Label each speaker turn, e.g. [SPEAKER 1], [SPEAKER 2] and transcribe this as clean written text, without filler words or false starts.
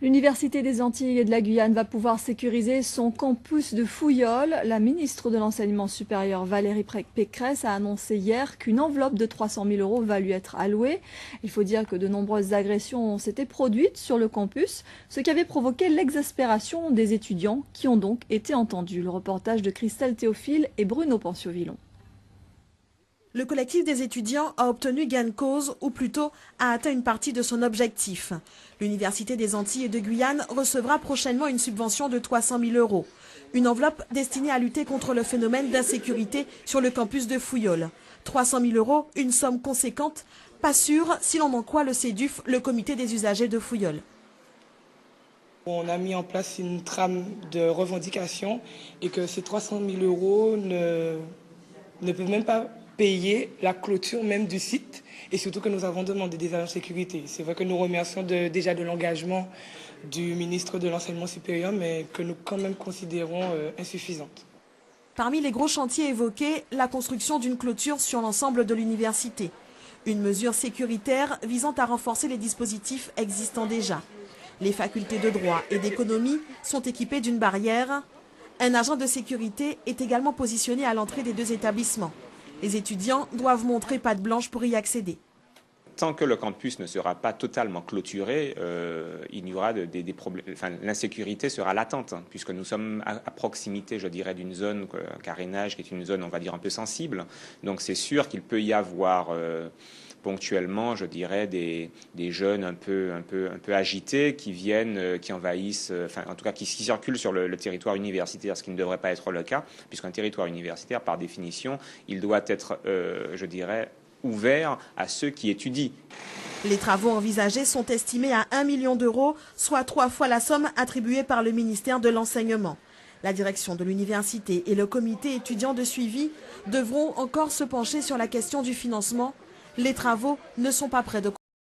[SPEAKER 1] L'Université des Antilles et de la Guyane va pouvoir sécuriser son campus de Fouillol. La ministre de l'Enseignement supérieur Valérie Pécresse a annoncé hier qu'une enveloppe de 300 000 € va lui être allouée. Il faut dire que de nombreuses agressions s'étaient produites sur le campus, ce qui avait provoqué l'exaspération des étudiants qui ont donc été entendus. Le reportage de Christelle Théophile et Bruno Panciovillon.
[SPEAKER 2] Le collectif des étudiants a obtenu gain de cause, ou plutôt a atteint une partie de son objectif. L'Université des Antilles et de Guyane recevra prochainement une subvention de 300 000 €. Une enveloppe destinée à lutter contre le phénomène d'insécurité sur le campus de Fouillol. 300 000 €, une somme conséquente, pas sûre si l'on en croit le CEDUF, le comité des usagers de Fouillol.
[SPEAKER 3] On a mis en place une trame de revendication et que ces 300 000 € ne peuvent même pas payer la clôture même du site et surtout que nous avons demandé des agents de sécurité. C'est vrai que nous remercions déjà de l'engagement du ministre de l'Enseignement supérieur, mais que nous quand même considérons insuffisante.
[SPEAKER 2] Parmi les gros chantiers évoqués, la construction d'une clôture sur l'ensemble de l'université. Une mesure sécuritaire visant à renforcer les dispositifs existants déjà. Les facultés de droit et d'économie sont équipées d'une barrière. Un agent de sécurité est également positionné à l'entrée des deux établissements. Les étudiants doivent montrer patte blanche pour y accéder.
[SPEAKER 4] Tant que le campus ne sera pas totalement clôturé, il y aura des problèmes. Enfin, l'insécurité sera latente, hein, puisque nous sommes à proximité, je dirais, d'une zone carénage qui est une zone, on va dire, un peu sensible. Donc c'est sûr qu'il peut y avoir ponctuellement, je dirais, des jeunes un peu agités qui viennent, qui envahissent, enfin en tout cas qui circulent sur le territoire universitaire, ce qui ne devrait pas être le cas, puisqu'un territoire universitaire, par définition, il doit être, je dirais, ouvert à ceux qui étudient.
[SPEAKER 2] Les travaux envisagés sont estimés à 1 million €, soit 3 fois la somme attribuée par le ministère de l'Enseignement. La direction de l'université et le comité étudiant de suivi devront encore se pencher sur la question du financement. Les travaux ne sont pas près de